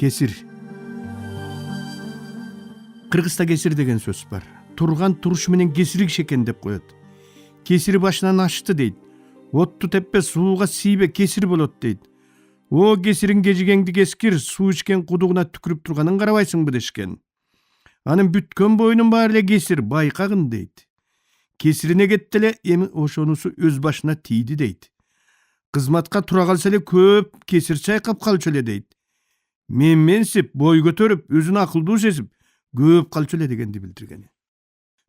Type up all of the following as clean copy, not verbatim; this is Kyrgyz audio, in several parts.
Кесир. Кыргызда кесир деген сөз бар. Турган турушу менен кесирик экен деп коет. Кесири башынан ашты дейт. Отту теппе, сууга тийбе, кесир болот дейт. О кесирин кежигеңди кескир, суу ичкен кудугуна түкүрүп турганын карабайсыңбы дешкен. Анын бүткөн боюнун баары эле кесир, байкагын дейт. Кесирине кетти эле, эми ошонусу өз башына тийди дейт. Кызматка тура калса эле көп кесир чайкап калчу эле дейт. Менсип, бой көтөрүп, өзүн акылдуу сезип, көп калчу эле дегенди билдирген.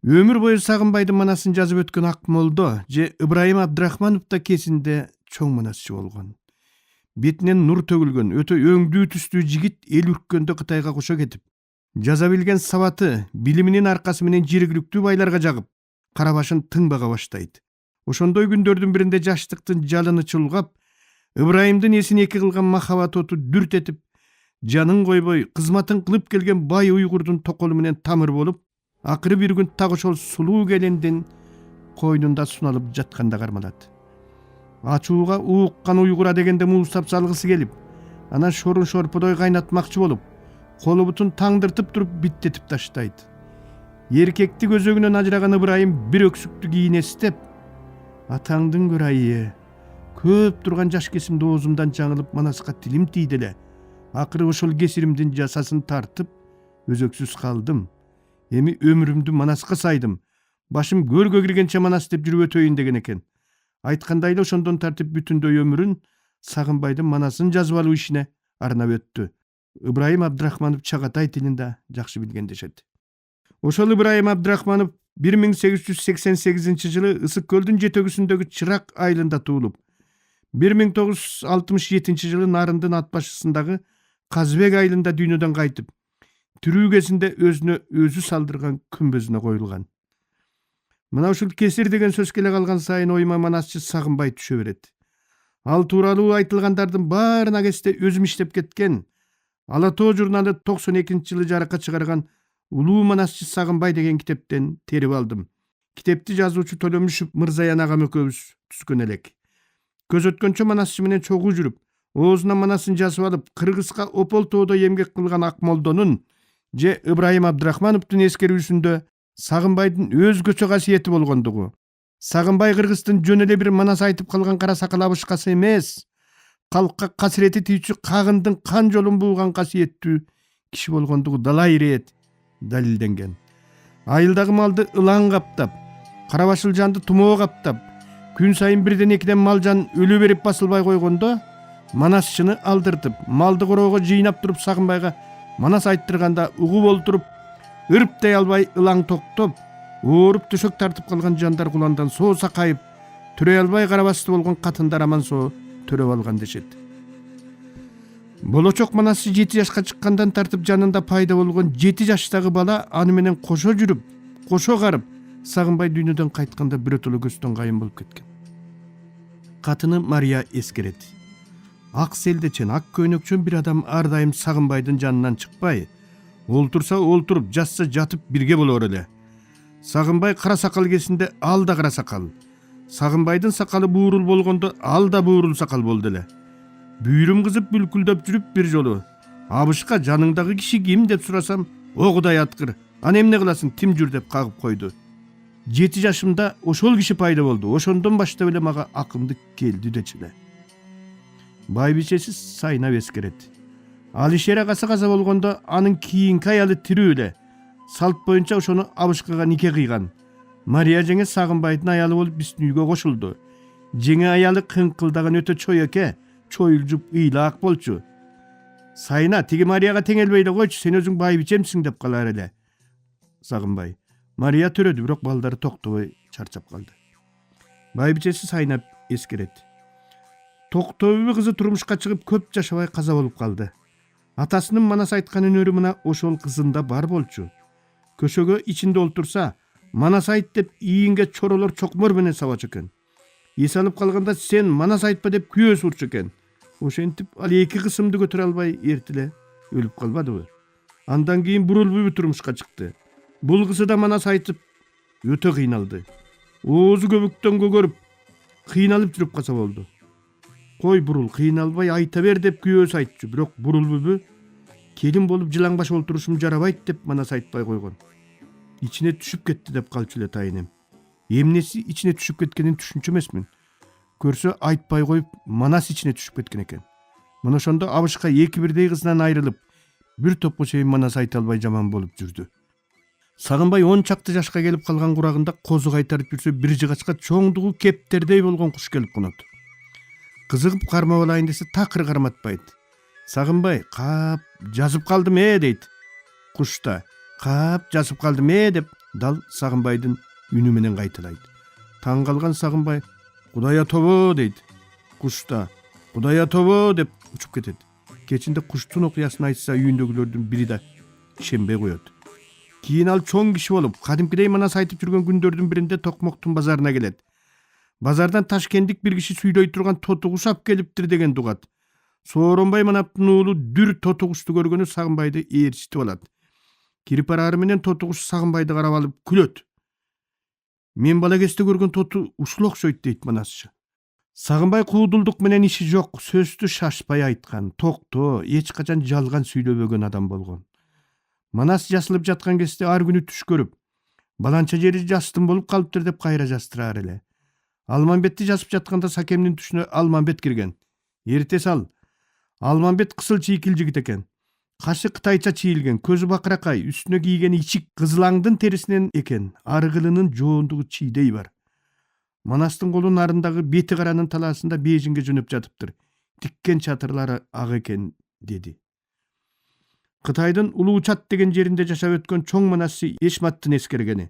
Өмүр бою Сагынбайдын манасын жазып өткөн Акмолдо же Ыбрайым Абдрахманов да кезинде чоң манасчы болгон. Бетинен нур төгүлгөн, өтө өңдүү түстүү жигит эл үрккөндө Кытайга кошо кетип, жаза билген сабаты, билиминин аркасы менен жергиликтүү байларга жагып, кара башын тыңбага баштайт. Ошондой күндөрдүн биринде жаштыктын жалыны чулгап, Ыбрайымдын эсин эки кылган махабат оту дүрт этип, жанын койбой, кызматын кылып келген бай уйгурдун токолу менен тамыр болуп, акыры бир күн так ошол сулуу келиндин койнунда суналып жатканда кармалат. Ачууга ууккан уйгура дегенде муустап салгысы келип, анан шорун шорподой кайнатмакчы болуп, колу бутун таңдыртып туруп биттетип таштайт. Эркектик өзөгүнөн ажыраган Ыбрайым бир өксүктү кийинестеп, атаңдын көрайы, көп турган жаш кесимди оозумдан жаңылып манаска тилим тийди эле. Акыры ошол кесиримдин жасасын тартып, өзөксүз калдым. Эми өмүрүмдү манаска сайдым. Башым көргө киргенче манас деп жүрүп өтөйүн деген экен. Айткандай эле ошондон тартып бүтүндөй өмүрүн Сагынбайдын манасын жазып алуу ишине арнап өттү. Ыбрайым Абдрахманов Чагатай тилин да жакшы билген дешет. Ошол Ыбрайым Абдрахманов 1888 жылы Ысык көлдүн жетөгүсүндөгү Чырак айылында туулуп, 1967 жылы Нарындын ат башысындагы Казбек айылында дүйнөдөн кайтып, тирүү кезинде өзүнө өзү салдырган күмбөзүнө коюлган. Мына ушул кесир деген сөз келе калган сайын оюма манасчы Сагынбай түшө берет. Ал тууралуу айтылгандардын баарына кесте өзүм иштеп кеткен, Ала Тоо журналы 92 жылы жарыкка чыгарган Улуу манасчы Сагынбай деген китептен терип алдым. Китепти жазуучу Төлөмүшев Мырзаян агам экөөбүз түзгөн элек. Көз өткөнчө манасчы менен чогуу жүрүп, оозуна манасын жазып алып, Кыргызга Опол тоодо эмгек кылган Акмолдонун же Ыбрайым Абдрахмановдун эскерүүсүндө Сагынбайдын өзгөчө касиети болгондугу. Сагынбай Кыргыздын жөн эле бир манас айтып калган кара сакал абышкасы эмес, калкка касирети тийчү кагындын кан жолун бууган касиеттүү киши болгондугу далай ирет далилденген. Айылдагы малды ылаң каптап, кара башыл жанды тумоо каптап, күн сайын бирден экиден мал жан өлө берип басылбай койгондо, манасчыны алдыртып, малды короого жыйнап туруп Сагынбайга манас айттырганда угуп олтуруп, ырыптай албай ылаң токтоп, ооруп төшөк тартып калган жандар куландан соо сакайып, төрөй албай карабасты болгон катындар аман соо төрөп алган дешет. Болочок манасы 7 жашка чыккандан тартып жанында пайда болгон 7 жаштагы бала аны менен кошо жүрүп, кошо карып, Сагынбай дүйнөдөн кайтканда бирөтөлө көздөн кайын болуп кеткен. Катыны Мария эскерет. Ак селдечен, ак көйнөкчөн бир адам ар дайым Сагынбайдын жанынан чыкпай, олтурса олтуруп, жатса жатып бирге болор эле. Сагынбай кара сакал кезинде ал да кара сакал. Сагынбайдын сакалы буурул болгондо ал да буурул сакал болду эле. Бүйрүм кызып бүлкүлдөп жүрүп бир жолу: "Абышка, жаныңдагы киши ким?" деп сурасам, "О Кудай аткыр, аны эмне кыласың, тим жүр" деп кагып койду. 7 жашымда ошол киши пайда болду. Ошондон баштап эле мага акымдык келди дечиле. Байбичеси Сайнап эскерет. Алишер агасы каза болгондо анын кийинки аялы тирүү эле. Салт боюнча ошону Абышкага нике кыйган. Мария жеңе Сагынбайдын аялы болуп биздин үйгө кошулду. Жеңе аялы кыңкылдаган өтө чойеке, чоюлжуп ыйлаак болчу. Сайна, тиги Марияга теңелбей эле койчу, сен өзүң байбичемсиң деп калар эле. Сагынбай: Мария төрөдү, бирок балдары токтобой чарчап калды. Байбичеси Сайнап эскерет. Токтобой кызы турмушка чыгып көп жашабай каза болуп калды. Атасынын манас айткан өнөрү мына ошол кызында бар болчу. Көшөгө ичинде олтурса, манас айт деп ийинге чоролор чокмор менен сабачу экен. Эс алып калганда сен манас айтпа деп күйөө сурчу экен. Ошентип ал эки кысымды көтөрө албай эртеле өлүп калбадыбы? Андан кийин бурулбуй турмушка чыкты. Бул кызы да манас айтып өтө кыйналды. Оозу көбүктөн көгөрүп, кыйналып жүрүп калса болду. Кой бурул, кыйналбай айта бер деп күйөөсү айтчу, бирок бурулбуйбу? келин болуп жылаңбаш олтурушум жарабайт деп Манас айтпай койгон. Ичине түшүп кетти деп калчу эле тайынем. Эмнеси ичине түшүп кеткенин түшүнчү эмесмин. Көрсө айтпай коюп Манас ичине түшүп кеткен экен. Мына ошондо абышка эки бирдей кызынан айрылып, бир топко чейин Манас айта албай жаман болуп жүрдү. Сагынбай 10 чакты жашка келип калган курагында козу кайтарып жүрсө бир жыгачка чоңдугу кептердей болгон куш келип конот. Кызыгып кармап алайын десе такыр карматпайт. Сагынбай кап жазып калдым дейт. Куш да кап жазып калдым деп дал Сагынбайдын үнү менен кайталайт. Таң калган Сагынбай Кудая тобо дейт. Куш да Кудая тобо деп учуп кетет. Кечинде куштун окуясын айтса үйүндөгүлөрдүн бири да ишенбей коет. Кийин ал чоң киши болуп, кадимкидей Манас айтып жүргөн күндөрдүн биринде Токмоктун базарына келет. Базардан Ташкенттик бир киши сүйлөй турган тоту куш ап келиптир деген дугат. Сооронбай Манаптын уулу дүр тоту кушту көргөнү Сагынбайды ээрчитип алат. Кирип барары менен тоту куш Сагынбайды карап алып күлөт. Мен бала кезде көргөн тоту ушул окшойт дейт Манасчы. Сагынбай куудулдук менен иши жок, сөздү шашпай айткан, токто, эч качан жалган сүйлөбөгөн адам болгон. Манас жасылып жаткан кезде ар күнү түш көрүп, баланча жери жастын болуп калыптыр деп кайра жастырар эле. Алмамбетти жазып жатканда Сакемдин түшүнө Алмамбет кирген. Эрте сал. Алмамбет кысыл чийкил жигит экен. Кашы кытайча чийилген, көзү бакыракай, үстүнө кийген ичик кызылаңдын терисинен экен. Аргылынын жоондугу чийдей бар. Манастын колунун нарындагы бети каранын талаасында Бейжиңге жөнөп жатыптыр. Тиккен чатырлары ак экен деди. Кытайдын Улуучат деген жеринде жашап өткөн чоң Манасчы Эшматтын эскергени.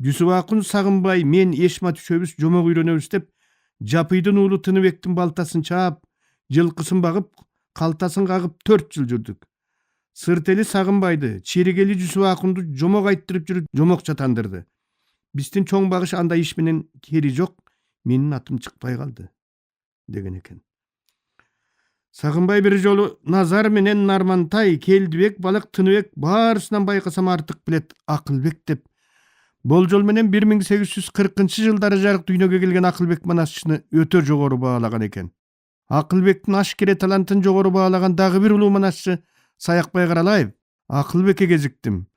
Жүсүп Сагынбай мен Эшмат үшөөбүз жомок үйрөнөбүз деп Жапыйдын уулу Тыныбектин балтасын чаап, жылкысын багып, калтасын кагып 4 жыл жүрдүк. Сыртели Сагынбайды, Черегели Жүсүп жомок айттырып жүрүп жомокча тандырды. Биздин чоң багыш анда иш менен кери жок, менин атым чыкпай калды деген экен. Сагынбай бир жолу Назар менен Нармантай, Келдибек, Балык, Тыныбек баарысынан байкасам артык билет Акылбек деп. Болжол менен 1840-жылдары жарык дүйнөгө келген Акылбек Манасчыны өтө жогору баалаган экен. Акылбектин ашкере талантын жогору баалаган дагы бир улуу Манасчы Саякбай Каралаев. Акылбекке кезиктим.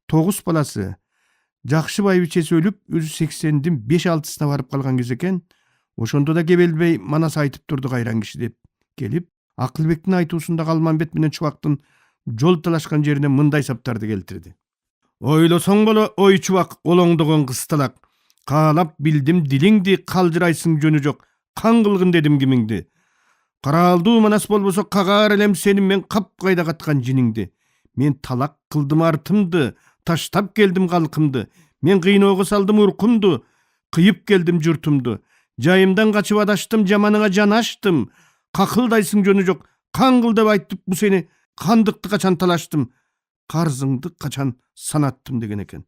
9 баласы. Жакшы байбичеси өлүп, өзү 80-дин 5-6-сына барып калган кез экен. Ошондо да кебелбей Манас айтып турду кайран киши деп келип, Акылбектин айтуусунда Алмамбет менен Чубактын жол талашкан жерине мындай саптарды келтирди. Ойлосоң боло, ой Чубак, олоңдогон кысталак. Каалап билдим дилиңди, калжырайсың жөнү жок. Кан кылгын дедим кимиңди. Караалдуу Манас болбосо кагар элем сени мен капкайда каткан жиниңди. Мен талак кылдым артымды, таштап келдим калкымды. Мен кыйноого салдым уркумду, кыйып келдим журтумду. Жайымдан качып адаштым, жаманыңа жанаштым. Какылдайсың жөнү жок. Кан кыл деп айтып бу сени кандыкты качан талаштым. Карзыңды качан санаттым деген экен.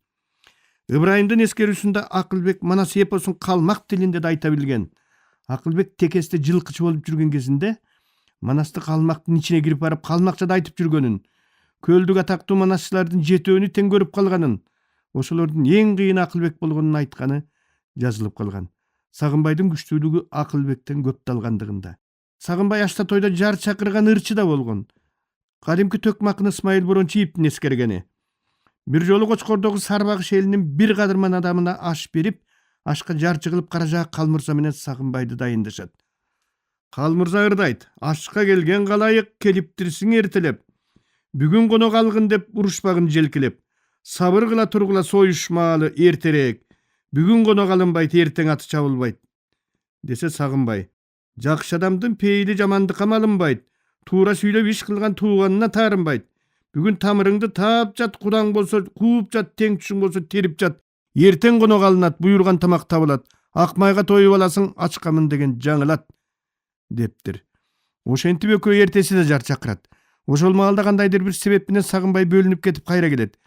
Ыбрайымдын эскерүүсүндө Акылбек Манас эпосун калмак тилинде да айта билген. Акылбек текесте жылкычы болуп жүргөн кезинде Манасты калмактын ичине кирип барып калмакчада айтып жүргөнүн, көлдүк атактуу манасчылардын 7-өөнү тең көрүп калганын, ошолордун эң кыйын Акылбек болгонун айтканы жазылып калган. Сагынбайдын күчтүүлүгү Акылбектен көпталгандыгында. Сагынбай ашта тойдо жар чакырган ырчы да болгон. Кадимки Төкмакын Исмайыл Борончиевдин эскергени. Бир жолу Кочкордогу Сарбагыш элинин бир кадырман адамына аш берип, ашка жарчы кылып Каража Калмырза менен Сагынбайды дайындашат. Калмырза ырдайт: ашка келген калайык, келиптирсиң эртелеп. Бүгүн конок алгын деп урушпагын желкелеп. Сабыр кыла тургула союшмаалы эртерээк. Бүгүн конок алынбайт, эртең аты чабылбайт. Десе Сагынбай: жакшы адамдын пейили жамандыкка малынбайт. Туура сүйлөп иш кылган тууганына таарынбайт. Бүгүн тамырыңды таап жат, кудаң болсо кууп жат, тең түшүң болсо терип жат. Эртең конок алынат, буйрган тамак табылат. Акмайга тоюп аласың, ачкамын деген жаңылат дептир. Ошентип экөө эртеси да жар чакырат. Ошол маалда кандайдыр бир себеп менен Сагынбай бөлүнүп кетип кайра келет.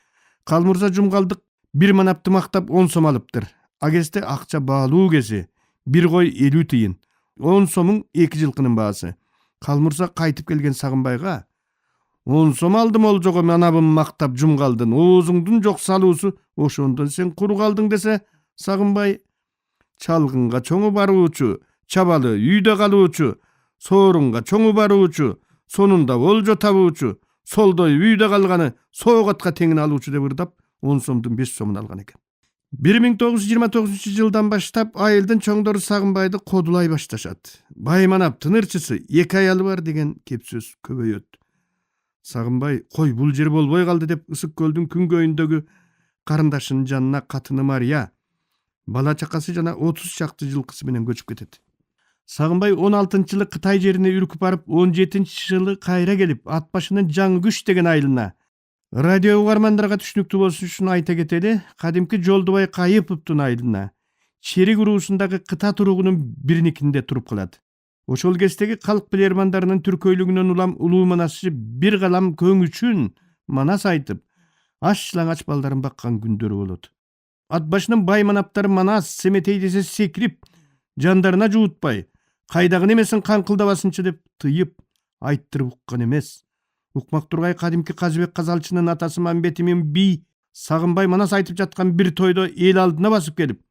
Калмырза жумгалдык бир манапты мактап 10 сом алыптыр. А кезде акча баалуу кези. Бир кой 50 тыйын. 10 сомуң 2 жылкынын баасы. Калмырза кайтып келген Сагынбайга: 10 сом алдым олжого манабын мактап жумгалдын. Оозуңдун жок салуусу, ошондон сен куру калдың десе, Сагынбай: чалгынга чоңу баруучу, чабалы үйдө калуучу, соорунга чоңу баруучу, сонунда олжо табуучу, Soldoy үйde қалғаны соғатқа теңін алуучу деп ырдап 10 сомдун 5 сомун алган экен. 1929 жылдан баштап айылдын чоңдору Сагынбайды кодулай башташат. Байманап тынырчысы 2 аялы бар деген кеп сөз көбөйөт. Сагынбай кой бул жер болбой калды деп Ысык көлдүн күнгөйүндөгү карындашынын жанына катыны Мария, бала чакасы жана 30 чакты жылкысы менен көчүп кетет. Сагынбай 16-жылы Кытай жерине үркүп барып, 17-жылы кайра келип, ат башынын жаңы күч деген айылына. Радио угармандарга түшүнүктүү болуш үчүн айта кетели, кадимки Жолдубай Кайыповдун айылына Черик уруусундагы Кыта туругунун бириникинде туруп калат. Ошол кездеги калк билермандарынын түркөйлүгүнөн улам улуу манасчы бир калам көң үчүн манас айтып, аш ылаңач балдарын баккан күндөрү болот. Ат башынын байманаптары манас семетей десе секирип, жандарына жуутпай, кайдагы немесин каңкылдабасынчы деп тыйып, айттырып уккан эмес. Укмак тургай кадимки Казыбек Казалчынын атасы Мамбет Эмин би Сагынбай манас айтып жаткан бир тойдо эл алдына басып келип,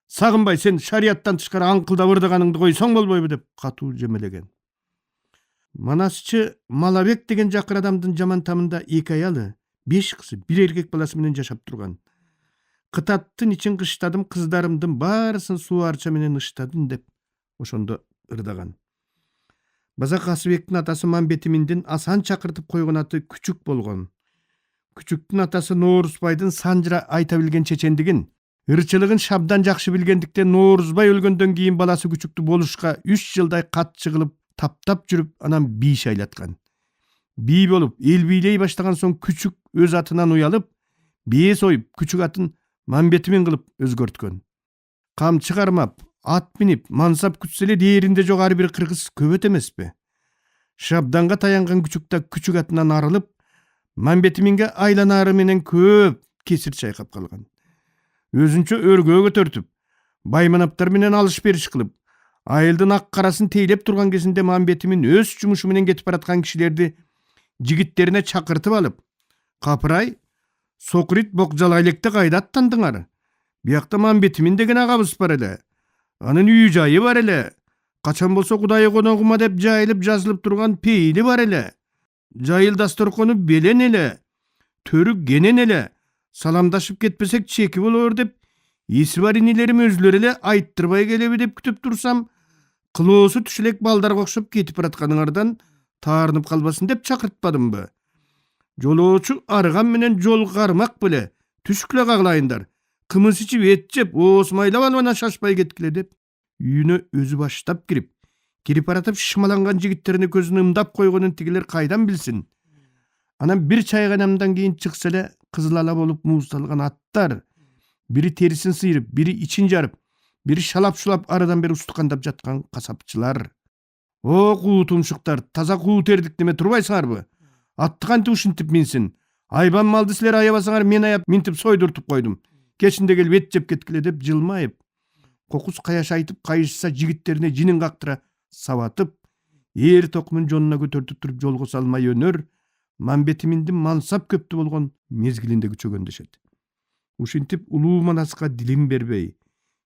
«Сагынбай, сен шарияттан тышкары аңкылдап ырдаганыңды койсоң болбойбу?» деп катуу жемелеген. Манасчы Малабек деген жакыр адамдын жаман тамында 2 аялы, 5 кызы, 1 эркек баласы менен жашап турган. Кытаттын ичин кыштадым, кыздарымдын баарысын суу арча менен ыштадым деп ошондо ырдаган. База Касыбектин атасы Мамбет Эминдин асан чакыртып койгон аты Күчүк болгон. Күчүктүн атасы Ноорузбайдын санжыра айта билген чечендигин, ырчылыгын шабдан жакшы билгендиктен Ноорузбай өлгөндөн кийин баласы Күчүктү болушка 3 жылдай катчы кылып таптап жүрүп, анан бий шайлаткан. Бий болуп, эл бийлей баштаган соң Күчүк өз атынан уялып, бие союп, Күчүк атын Мамбет Эмин кылып өзгөрткөн. Камчы кармап, ат минип, мансап күтсө эле дээринде жогары бир кыргыз көбөт эмеспи. Шабданга таянган Күчүк Күчүк атынан арылып, Мамбет Эминге айланары менен көп кесир чайкап калган. Өзүнчө өргөө көтөртүп, байманаптар менен алыш бериш кылып, айылдын ак карасын тейлеп турган кезинде Мамбет Эмин өз жумушу менен кетип бараткан кишилерди жигиттерине чакыртып алып, «Капырай, Сокурит Бокжала электе кайда аттандыңар? Биякта Мамбет Эмин деген агабыз бар эле. Анын үй жайы бар эле. Качан болсо Кудайы коногума деп жайылып жазылып турган пейили бар эле. Жайыл дасторкону белен эле. Төрү кенен эле. Саламдашып кетпесек чеки болор деп, эси бар инилерим өзүлөрү эле айттырбай келеби деп күтүп турсам, кылоосу түш элек балдарга окшоп кетип баратканыңардан таарынып калбасын деп чакыртпадымбы? Жолоочу арыган менен жол кармак беле, түшкүлө кагылайындар. Кымыз ичип эт жеп, ооз майлап албана шашпай кеткиле деп, үйүнө өзү баштап кирип баратып шымаланган жигиттерине көзүн ымдап койгонун тигилер кайдан билсин? Анан бир чайганамдан кийин чыкса эле кызыл ала болуп муздалган аттар, бири терисин сыйрып, бири ичин жарып, бири шалап-шулап арадан бери устукандап жаткан касапчылар. О, куу тумшуктар, таза куу тердик неме турбайсыңарбы? Атты кантип ушинтип минсин? Айбан малды силер аябасаңар, мен аяп минтип сойдуртуп койдум. Кечинде келип эт жеп кеткиле деп жылмайып, кокус каяш айтып кайышса жигиттерине жинин кактыра сабатып, эр токумун жонуна көтөртүп туруп жолго салмай өнөр, Мамбет Эминдин мансап көптү болгон мезгилинде күчөгөндөшөт. Ушинтип улуу манаска дилин бербей,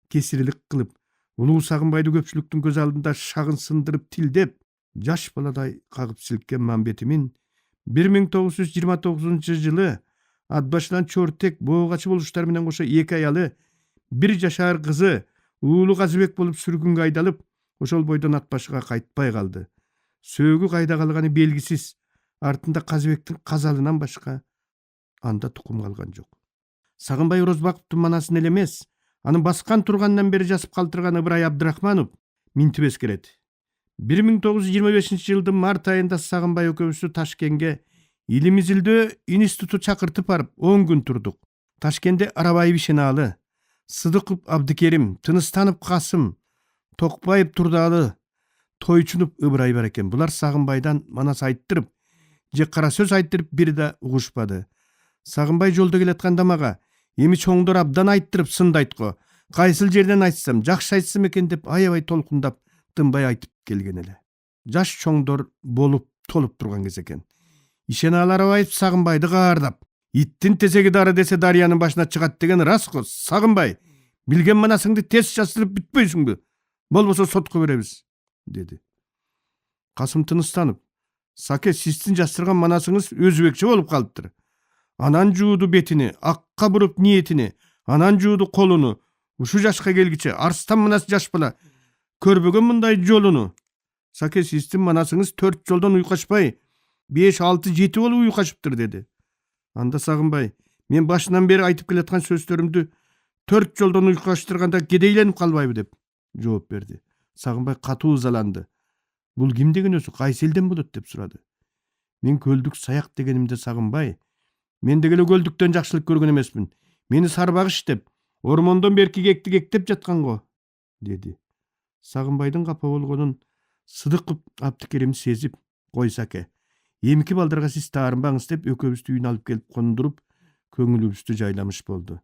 кесирлик кылып, улуу Сагынбайды көпчүлүктүн көз алдында шагын сындырып тилдеп, жаш баладай кагып силккен Мамбет Эмин 1929 жылы ат башынан чортек боогачы болуштар менен кошо 2 аялы, 1 жашар кызы уулу Казыбек болуп сүргүнгө айдалып, ошол бойдон ат башыга кайтпай калды. Сөөгү кайда калганы белгисиз. Артында Казыбектин казалынан башка анда тукум калган жок. Сагынбай Орозбаковдун манасын эле эмес, анын баскан тургандан бери жазып калтырган Ыбырай Абдрахманов минтип эскерет. 1925-жылдын март айында Сагынбай экөөбүздү Ташкентке Илим Изилдөө институту чакыртып барып 10 күн турдук. Ташкентте Арабаев Ишеналы, Сыдыков Абдыкерим, Тыныстанов Касым, Токпаев Турдалы, Тойчунов Ыбырай бар экен. Булар Сагынбайдан манас айттырып, же кара сөз айттырып бир да угушпады. Сагынбай жолдо келатканда мага, эми чоңдор абдан айттырып сынды айтко. Кайсыл жерден айтсам, жакшы айтсам экен деп аябай толкундап, тынбай айтып келген эле. Жаш чоңдор болуп толуп турган кез экен. Ишеналы Арабаев Сагынбайды каардап, иттин тесеги дары десе дарыянын башына чыгат деген рас го. Сагынбай, билген манасыңды тез жаздырып бүтпөйсүңбү? Болбосо сотко беребиз, деди. Касым Тыныстанов, Саке сиздин жастырган манасыңыз өзбекче болуп калыптыр. Анан жууду бетини, акка буруп ниетини, анан жууду колуну. Ушу жашка келгиче арстан манас жаш бала көрбөгөн мындай жолуну. Саке сиздин манасыңыз 4 жолдон уйкашпай, 5, 6, 7 болуп уйкашыптыр деди. Анда Сагынбай, мен башынан бери айтып келаткан сөздөрүмдү 4 жолдон уйкаштырганда кедейленип калбайбы деп жооп берди. Сагынбай катуу ызаланды. Бул ким деген өзү, кайсы элден болот деп сурады. Мен көлдүк саяк дегенимде Сагынбай, мен дегеле көлдүктөн жакшылык көргөн эмесмин. Мени сарбагыш деп, ормондон берки кекти кектеп жаткан го, деди. Сагынбайдын капа болгонун Сыдыков Абдыкерим сезип, кой Саке, эмки балдарга сиз таарынбаңыз деп экөөбүздү үйүнө алып келип кондуруп, көңүлүбүздү жайламыш болду.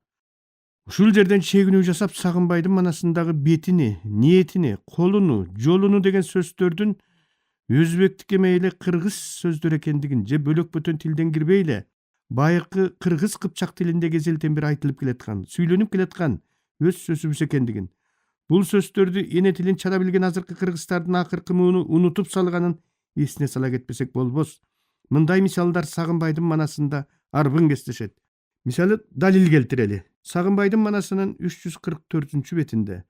Ушул жерден чегинүү жасап Сагынбайдын манасындагы бетини, ниетини, колуну, жолуну деген сөздөрдүн өзбектик эме эле кыргыз сөздөр экендигин же бөлөк бөтөн тилден кирбей эле байыркы кыргыз кыпчак тилинде кезелтен бери айтылып келаткан, сүйлөнүп келаткан өз сөзүбүз экендигин, бул сөздөрдү эне тилин чала билген азыркы кыргыздардын акыркы мууну унутуп салганын эсине сала кетпесек болбос. Мындай мисалдар Сагынбайдын манасында арбын кестешет. Мисалы далил келтирели. Сагынбайдын манасынын 344 бетинде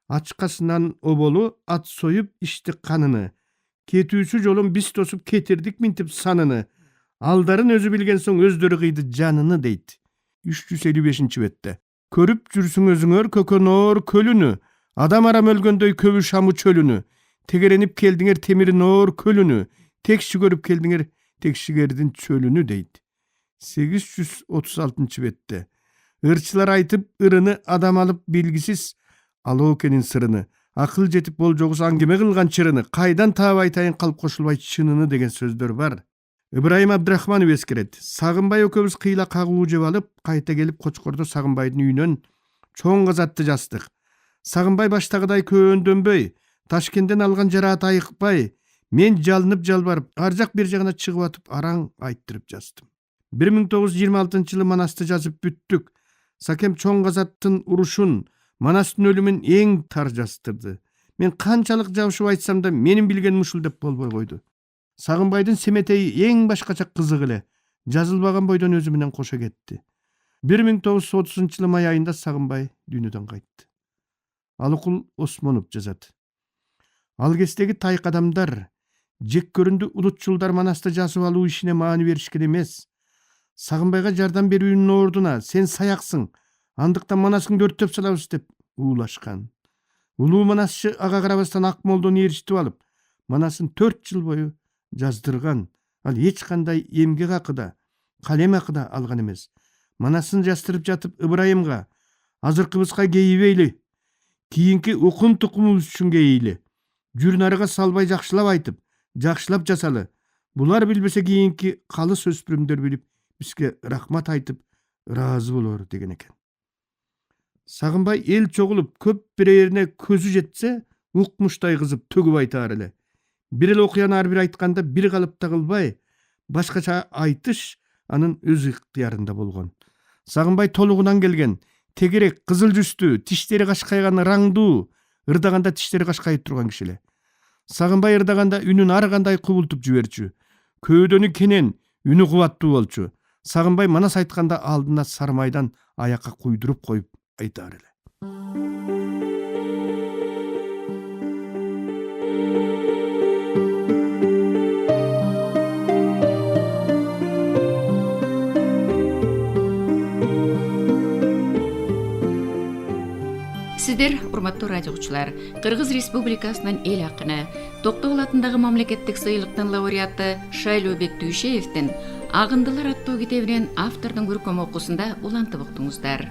ачкасынан оболу ат союп ишти каныны, кетүүчү жолун биз тосуп кетирдик минтип саныны, алдарын өзү билген соң өздөрү кыйды жаныны дейт. 355 бетте көрүп жүрсүң өзүңөр көкөнөр көлүнү, адам арам өлгөндөй көбү шамы чөлүнү, тегеренип келдиңер темир ноор көлүнү, текши көрүп келдиңер текшигердин чөлүнү дейт. 836 бетте ырчылар айтып ырыны адам алып билгисиз алоокенин сырыны, акыл жетип болжогус аңгеме кылган чырыны, кайдан таап айтайын калп кошулбай чыныны деген сөздөр бар. Ибраим Абдрахманов эскерет. Сагынбай экөөбүз кыйла кагуу жеп алып, кайта келип Кочкордо Сагынбайдын үйүнөн чоң казатты жастык. Сагынбай баштагыдай көөндөнбөй, Ташкенттен алган жараат айыкпай, мен жалынып жалбарып, ар жак бир жагына чыгып атып араң айттырып жаздым. 1926 жылы Манасты жазып бүттүк. Сакем чоң казаттын урушун, Манастын өлүмүн эң тар жаздырды. Мен канчалык жабышып айтсам да менин билгеним ушул деп болбой койду. Сагынбайдын семетеи эң башкача кызык эле, жазылбаган бойдон өзү менен кошо кетти. 1930 жылы май айында Сагынбай дүйнөдөн кайтты. Алыкул Осмонов жазат. Ал кездеги тайк адамдар, жек көрүндү улутчулдар Манасты жазып алуу ишине маани беришкен эмес. Сагынбайга жардам берүүнүн ордуна сен саяксың, андыктан Манасыңды өрттөп салабыз деп уулашкан. Улуу Манасчы ага карабастан ак молдону ээрчитип алып, Манасын 4 жыл бою жаздырган. Ал эч кандай эмгек акыда, калем акыда алган эмес. Манасын жастырып жатып Ыбырайымга, азыркыбызга кейбейли, кийинки укум тукумубуз үчүн кейли. Жүр нарыга салбай жакшылап айтып, жакшылап жасалы. Булар билбесе кийинки калыс өспүрүмдөр билип, бизге рахмат айтып, ыраазы болор деген экен. Сагынбай эл чогулуп көп бирерине көзү жетсе, укмуштай кызып төгүп айтаар эле. Бир эле окуяны ар бир айтканда бир калыпта кылбай, башкача айтыш анын өз ыктыярында болгон. Сагынбай толугунан келген, тегерек, кызыл жүстүү, тиштери кашкайган раңдуу, ырдаганда тиштери кашкайып турган киши эле. Сагынбай ырдаганда үнүн ар кандай кубултуп жиберчү. Көөдөнү кенен, үнү кубаттуу болчу. Сагынбай Манас айтканда алдына сармайдан аякка куйдуруп коюп айтаар эле. Сиздер, урматтуу радио угуучулар, Кыргыз Республикасынын эл акыны, Токтогул атындагы мамлекеттик сыйлыктын лауреаты Шайлообек Дүйшеевдин Агындылар аттуу китебинен автордун көркөм окуусунда улантып уктуңуздар.